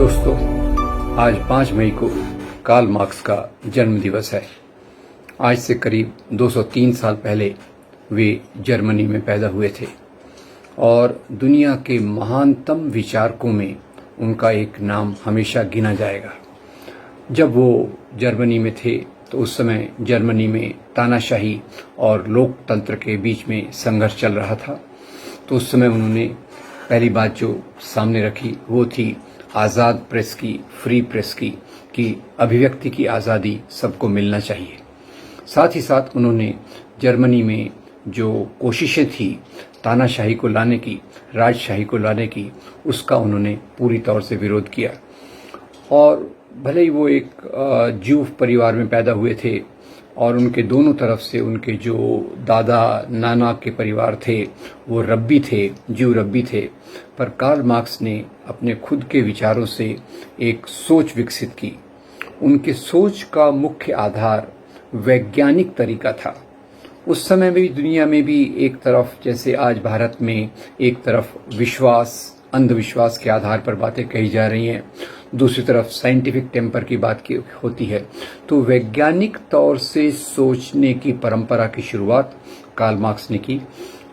दोस्तों, आज 5 मई को कार्ल मार्क्स का जन्म दिवस है। आज से करीब 203 साल पहले वे जर्मनी में पैदा हुए थे और दुनिया के महानतम विचारकों में उनका एक नाम हमेशा गिना जाएगा। जब वो जर्मनी में थे तो उस समय जर्मनी में तानाशाही और लोकतंत्र के बीच में संघर्ष चल रहा था। तो उस समय उन्होंने पहली बात जो सामने रखी वो थी आज़ाद प्रेस की, फ्री प्रेस की, कि अभिव्यक्ति की आज़ादी सबको मिलना चाहिए। साथ ही साथ उन्होंने जर्मनी में जो कोशिशें थी तानाशाही को लाने की, राजशाही को लाने की, उसका उन्होंने पूरी तौर से विरोध किया। और भले ही वो एक ज्यूफ परिवार में पैदा हुए थे और उनके दोनों तरफ से उनके जो दादा नाना के परिवार थे वो रब्बी थे, ज्यू रब्बी थे, पर कार्ल मार्क्स ने अपने खुद के विचारों से एक सोच विकसित की। उनके सोच का मुख्य आधार वैज्ञानिक तरीका था। उस समय भी दुनिया में भी एक तरफ जैसे आज भारत में एक तरफ विश्वास, अंधविश्वास के आधार पर बातें कही जा रही हैं, दूसरी तरफ साइंटिफिक टेम्पर की बात की होती है। तो वैज्ञानिक तौर से सोचने की परंपरा की शुरुआत कार्ल मार्क्स ने की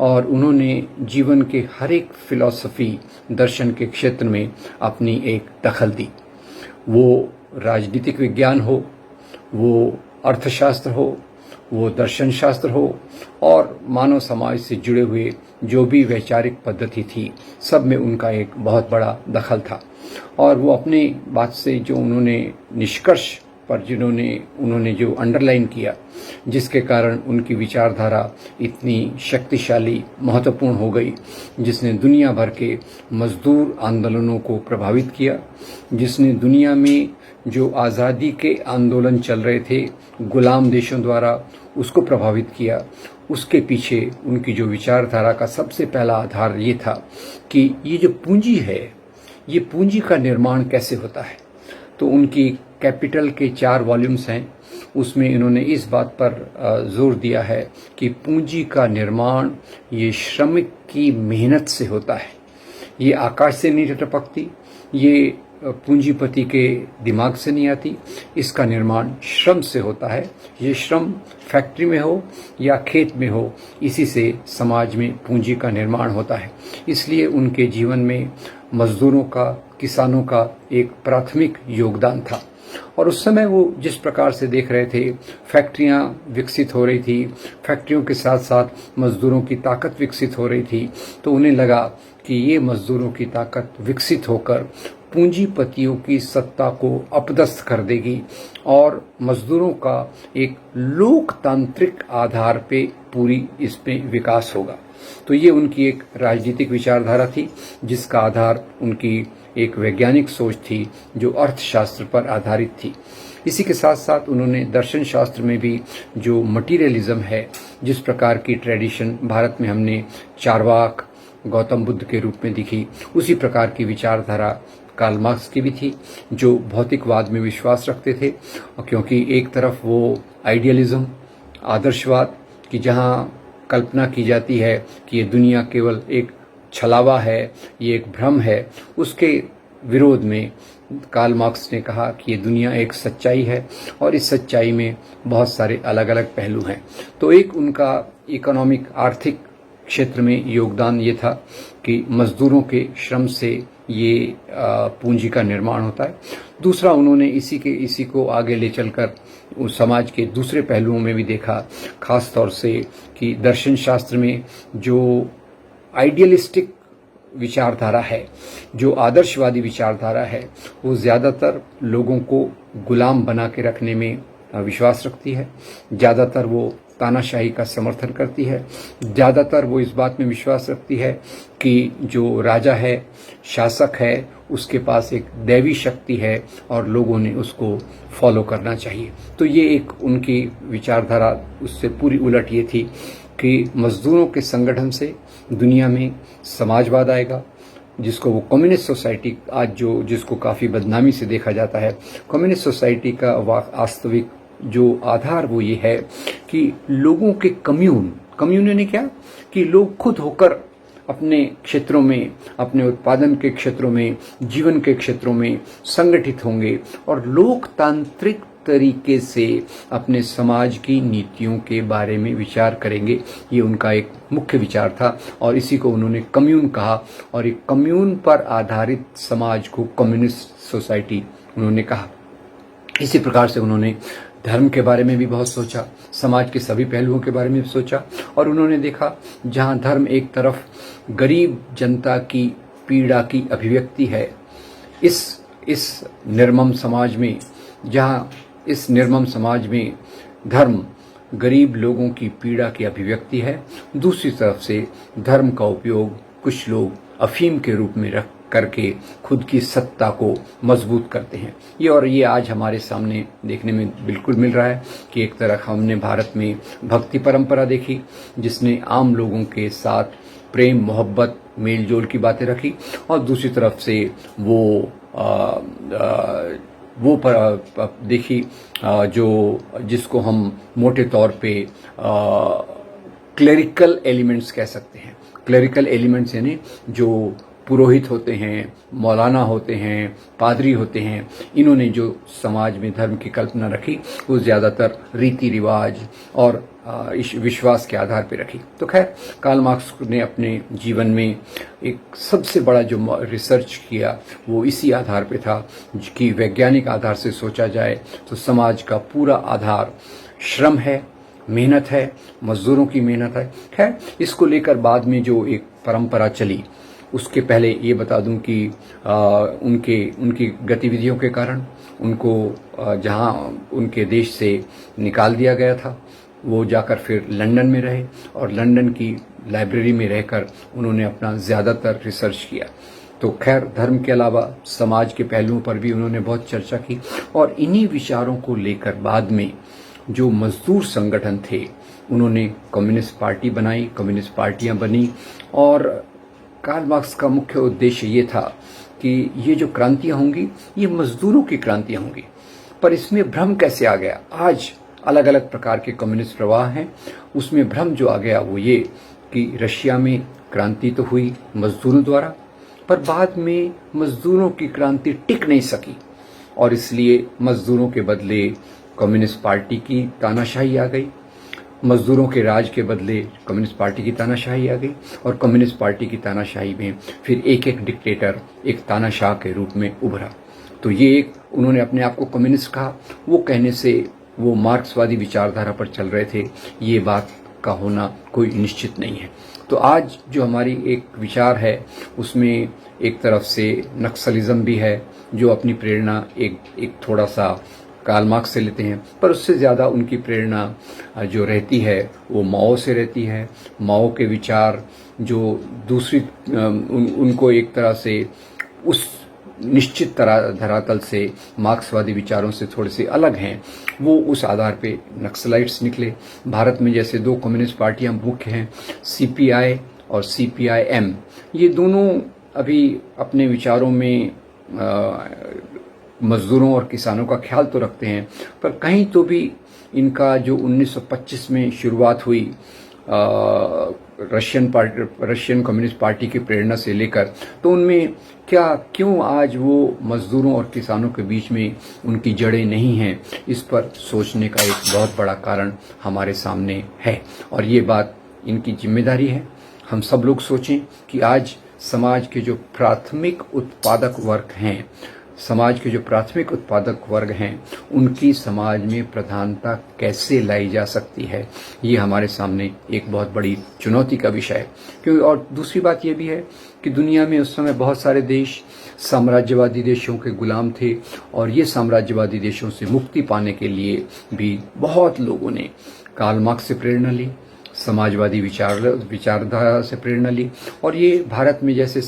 और उन्होंने जीवन के हर एक फिलॉसफी, दर्शन के क्षेत्र में अपनी एक दखल दी। वो राजनीतिक विज्ञान हो, वो अर्थशास्त्र हो, वो दर्शन शास्त्र हो और मानव समाज से जुड़े हुए जो भी वैचारिक पद्धति थी, सब में उनका एक बहुत बड़ा दखल था। और वो अपने बात से जो उन्होंने निष्कर्ष पर उन्होंने जो अंडरलाइन किया, जिसके कारण उनकी विचारधारा इतनी शक्तिशाली, महत्वपूर्ण हो गई, जिसने दुनिया भर के मजदूर आंदोलनों को प्रभावित किया, जिसने दुनिया में जो आज़ादी के आंदोलन चल रहे थे गुलाम देशों द्वारा, उसको प्रभावित किया। उसके पीछे उनकी जो विचारधारा का सबसे पहला आधार ये था कि ये जो पूंजी है, ये पूंजी का निर्माण कैसे होता है। तो उनकी कैपिटल के 4 वॉल्यूम्स हैं, उसमें इन्होंने इस बात पर जोर दिया है कि पूंजी का निर्माण ये श्रमिक की मेहनत से होता है। ये आकाश से नहीं टपकती, ये पूंजीपति के दिमाग से नहीं आती, इसका निर्माण श्रम से होता है। ये श्रम फैक्ट्री में हो या खेत में हो, इसी से समाज में पूंजी का निर्माण होता है। इसलिए उनके जीवन में मजदूरों का, किसानों का एक प्राथमिक योगदान था। और उस समय वो जिस प्रकार से देख रहे थे, फैक्ट्रियां विकसित हो रही थी, फैक्ट्रियों के साथ साथ मजदूरों की ताकत विकसित हो रही थी, तो उन्हें लगा कि ये मजदूरों की ताकत विकसित होकर पूंजीपतियों की सत्ता को अपदस्थ कर देगी और मजदूरों का एक लोकतांत्रिक आधार पे पूरी इसमें विकास होगा। तो ये उनकी एक राजनीतिक विचारधारा थी, जिसका आधार उनकी एक वैज्ञानिक सोच थी जो अर्थशास्त्र पर आधारित थी। इसी के साथ साथ उन्होंने दर्शन शास्त्र में भी जो मटीरियलिज्म है, जिस प्रकार की ट्रेडिशन भारत में हमने चारवाक, गौतम बुद्ध के रूप में दिखी, उसी प्रकार की विचारधारा कार्ल मार्क्स की भी थी, जो भौतिकवाद में विश्वास रखते थे। क्योंकि एक तरफ वो आइडियलिज्म, आदर्शवाद, कि जहाँ कल्पना की जाती है कि ये दुनिया केवल एक छलावा है, ये एक भ्रम है, उसके विरोध में कार्ल मार्क्स ने कहा कि ये दुनिया एक सच्चाई है और इस सच्चाई में बहुत सारे अलग अलग पहलू हैं। तो एक उनका इकोनॉमिक, आर्थिक क्षेत्र में योगदान ये था कि मजदूरों के श्रम से ये पूंजी का निर्माण होता है। दूसरा, उन्होंने इसी को आगे ले चलकर उस समाज के दूसरे पहलुओं में भी देखा, खास तौर से कि दर्शन शास्त्र में जो आइडियलिस्टिक विचारधारा है, जो आदर्शवादी विचारधारा है, वो ज़्यादातर लोगों को गुलाम बना के रखने में विश्वास रखती है। ज़्यादातर वो तानाशाही का समर्थन करती है। ज़्यादातर वो इस बात में विश्वास रखती है कि जो राजा है, शासक है, उसके पास एक दैवी शक्ति है और लोगों ने उसको फॉलो करना चाहिए। तो ये एक उनकी विचारधारा, उससे पूरी उलट ये थी कि मजदूरों के संगठन से दुनिया में समाजवाद आएगा, जिसको वो कम्युनिस्ट सोसाइटी आज जिसको काफ़ी बदनामी से देखा जाता है। कम्युनिस्ट सोसाइटी का वास्तविक जो आधार वो ये है कि लोगों के कम्यून यानी क्या कि लोग खुद होकर अपने क्षेत्रों में, अपने उत्पादन के क्षेत्रों में, जीवन के क्षेत्रों में संगठित होंगे और लोकतांत्रिक तरीके से अपने समाज की नीतियों के बारे में विचार करेंगे। ये उनका एक मुख्य विचार था और इसी को उन्होंने कम्यून कहा और एक कम्यून पर आधारित समाज को कम्युनिस्ट सोसाइटी उन्होंने कहा। इसी प्रकार से उन्होंने धर्म के बारे में भी बहुत सोचा, समाज के सभी पहलुओं के बारे में भी सोचा और उन्होंने देखा जहां धर्म एक तरफ गरीब जनता की पीड़ा की अभिव्यक्ति है, इस निर्मम समाज में, जहां इस निर्मम समाज में धर्म गरीब लोगों की पीड़ा की अभिव्यक्ति है, दूसरी तरफ से धर्म का उपयोग कुछ लोग अफीम के रूप में रख करके खुद की सत्ता को मजबूत करते हैं। ये आज हमारे सामने देखने में बिल्कुल मिल रहा है कि एक तरफ हमने भारत में भक्ति परंपरा देखी जिसने आम लोगों के साथ प्रेम, मोहब्बत, मेल जोल की बातें रखी और दूसरी तरफ से वो देखी जो जिसको हम मोटे तौर पे क्लेरिकल एलिमेंट्स कह सकते हैं। क्लेरिकल एलिमेंट्स यानी जो पुरोहित होते हैं, मौलाना होते हैं, पादरी होते हैं, इन्होंने जो समाज में धर्म की कल्पना रखी वो ज़्यादातर रीति रिवाज और विश्वास के आधार पर रखी। तो खैर, कार्ल मार्क्स ने अपने जीवन में एक सबसे बड़ा जो रिसर्च किया वो इसी आधार पे था कि वैज्ञानिक आधार से सोचा जाए तो समाज का पूरा आधार श्रम है, मेहनत है, मजदूरों की मेहनत है। खैर, इसको लेकर बाद में जो एक परंपरा चली, उसके पहले ये बता दूं कि उनकी गतिविधियों के कारण उनको जहां उनके देश से निकाल दिया गया था, वो जाकर फिर लंदन में रहे और लंदन की लाइब्रेरी में रहकर उन्होंने अपना ज़्यादातर रिसर्च किया। तो खैर, धर्म के अलावा समाज के पहलुओं पर भी उन्होंने बहुत चर्चा की और इन्हीं विचारों को लेकर बाद में जो मजदूर संगठन थे उन्होंने कम्युनिस्ट पार्टी बनाई, कम्युनिस्ट पार्टियां बनी और कार्ल मार्क्स का मुख्य उद्देश्य ये था कि ये जो क्रांतियां होंगी ये मजदूरों की क्रांतियां होंगी। पर इसमें भ्रम कैसे आ गया? आज अलग अलग प्रकार के कम्युनिस्ट प्रवाह हैं, उसमें भ्रम जो आ गया वो ये कि रशिया में क्रांति तो हुई मजदूरों द्वारा, पर बाद में मजदूरों की क्रांति टिक नहीं सकी और इसलिए मजदूरों के बदले कम्युनिस्ट पार्टी की तानाशाही आ गई, मजदूरों के राज के बदले कम्युनिस्ट पार्टी की तानाशाही आ गई और कम्युनिस्ट पार्टी की तानाशाही में फिर एक एक डिक्टेटर एक तानाशाह के रूप में उभरा। तो ये एक उन्होंने अपने आप को कम्युनिस्ट कहा, वो कहने से वो मार्क्सवादी विचारधारा पर चल रहे थे, ये बात का होना कोई निश्चित नहीं है। तो आज जो हमारी एक विचार है उसमें एक तरफ से नक्सलिज्म भी है जो अपनी प्रेरणा एक थोड़ा सा कार्ल मार्क्स से लेते हैं, पर उससे ज़्यादा उनकी प्रेरणा जो रहती है वो माओ से रहती है। माओ के विचार जो दूसरी उनको एक तरह से उस निश्चित धरातल से मार्क्सवादी विचारों से थोड़े से अलग हैं, वो उस आधार पे नक्सलाइट्स निकले। भारत में जैसे दो कम्युनिस्ट पार्टियां मुख्य हैं, सीपीआई और सीपीआईएम, ये दोनों अभी अपने विचारों में मजदूरों और किसानों का ख्याल तो रखते हैं, पर कहीं तो भी इनका जो 1925 में शुरुआत हुई रशियन कम्युनिस्ट पार्टी की प्रेरणा से लेकर, तो उनमें क्यों आज वो मजदूरों और किसानों के बीच में उनकी जड़ें नहीं हैं, इस पर सोचने का एक बहुत बड़ा कारण हमारे सामने है और ये बात इनकी जिम्मेदारी है। हम सब लोग सोचें कि आज समाज के जो प्राथमिक उत्पादक वर्ग हैं उनकी समाज में प्रधानता कैसे लाई जा सकती है, ये हमारे सामने एक बहुत बड़ी चुनौती का विषय है। क्योंकि और दूसरी बात ये भी है कि दुनिया में उस समय बहुत सारे देश साम्राज्यवादी देशों के गुलाम थे और ये साम्राज्यवादी देशों से मुक्ति पाने के लिए भी बहुत लोगों ने कार्ल मार्क्स से प्रेरणा ली, समाजवादी विचारधारा से प्रेरणा ली और ये भारत में जैसे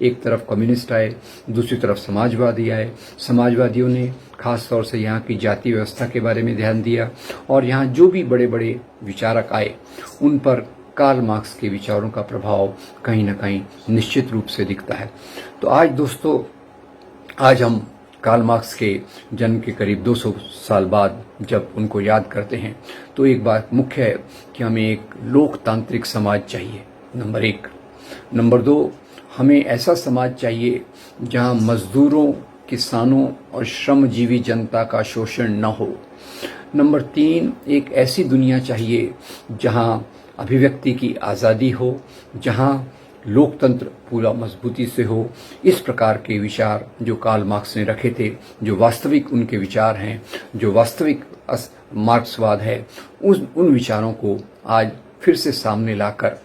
एक तरफ कम्युनिस्ट आए, दूसरी तरफ समाजवादी आए। समाजवादियों ने खास तौर से यहाँ की जाति व्यवस्था के बारे में ध्यान दिया और यहाँ जो भी बड़े बड़े विचारक आए उन पर कार्ल मार्क्स के विचारों का प्रभाव कहीं न कहीं निश्चित रूप से दिखता है। तो आज दोस्तों, आज हम कार्ल मार्क्स के जन्म के करीब 200 साल बाद जब उनको याद करते हैं तो एक बात मुख्य है कि हमें एक लोकतांत्रिक समाज चाहिए, नंबर एक। नंबर 2, हमें ऐसा समाज चाहिए जहां मजदूरों, किसानों और श्रमजीवी जनता का शोषण न हो। नंबर 3, एक ऐसी दुनिया चाहिए जहां अभिव्यक्ति की आज़ादी हो, जहां लोकतंत्र पूरा मजबूती से हो। इस प्रकार के विचार जो कार्ल मार्क्स ने रखे थे, जो वास्तविक उनके विचार हैं, जो वास्तविक मार्क्सवाद है, उन विचारों को आज फिर से सामने लाकर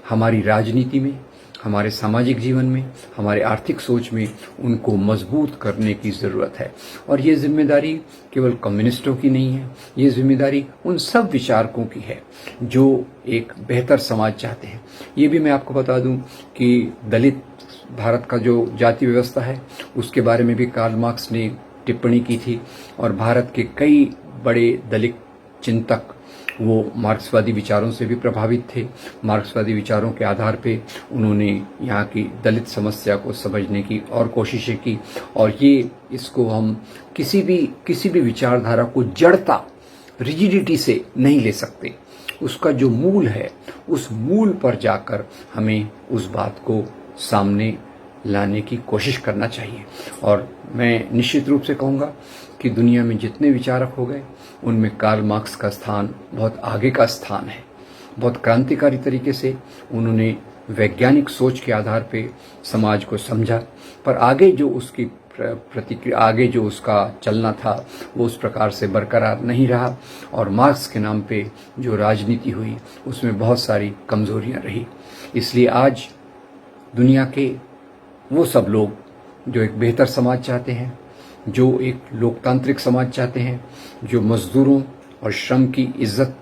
हमारी राजनीति में, हमारे सामाजिक जीवन में, हमारे आर्थिक सोच में उनको मजबूत करने की ज़रूरत है। और ये जिम्मेदारी केवल कम्युनिस्टों की नहीं है, ये जिम्मेदारी उन सब विचारकों की है जो एक बेहतर समाज चाहते हैं। ये भी मैं आपको बता दूं कि दलित भारत का जो जाति व्यवस्था है, उसके बारे में भी कार्ल मार्क्स ने टिप्पणी की थी और भारत के कई बड़े दलित चिंतक वो मार्क्सवादी विचारों से भी प्रभावित थे। मार्क्सवादी विचारों के आधार पे उन्होंने यहाँ की दलित समस्या को समझने की और कोशिशें की। और ये इसको हम किसी भी विचारधारा को जड़ता, रिजिडिटी से नहीं ले सकते। उसका जो मूल है, उस मूल पर जाकर हमें उस बात को सामने लाने की कोशिश करना चाहिए। और मैं निश्चित रूप से कहूँगा कि दुनिया में जितने विचारक हो गए, उनमें कार्ल मार्क्स का स्थान बहुत आगे का स्थान है। बहुत क्रांतिकारी तरीके से उन्होंने वैज्ञानिक सोच के आधार पे समाज को समझा, पर आगे जो उसकी प्रतिक्रिया, आगे जो उसका चलना था, वो उस प्रकार से बरकरार नहीं रहा। और मार्क्स के नाम पे जो राजनीति हुई, उसमें बहुत सारी कमजोरियां रही। इसलिए आज दुनिया के वो सब लोग जो एक बेहतर समाज चाहते हैं, जो एक लोकतांत्रिक समाज चाहते हैं, जो मजदूरों और श्रम की इज्जत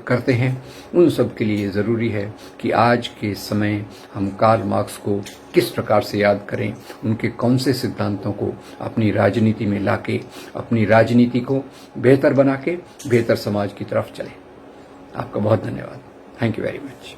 करते हैं, उन सब के लिए ज़रूरी है कि आज के समय हम कार्ल मार्क्स को किस प्रकार से याद करें, उनके कौन से सिद्धांतों को अपनी राजनीति में लाके अपनी राजनीति को बेहतर बना के बेहतर समाज की तरफ चलें। आपका बहुत धन्यवाद। Thank you very much.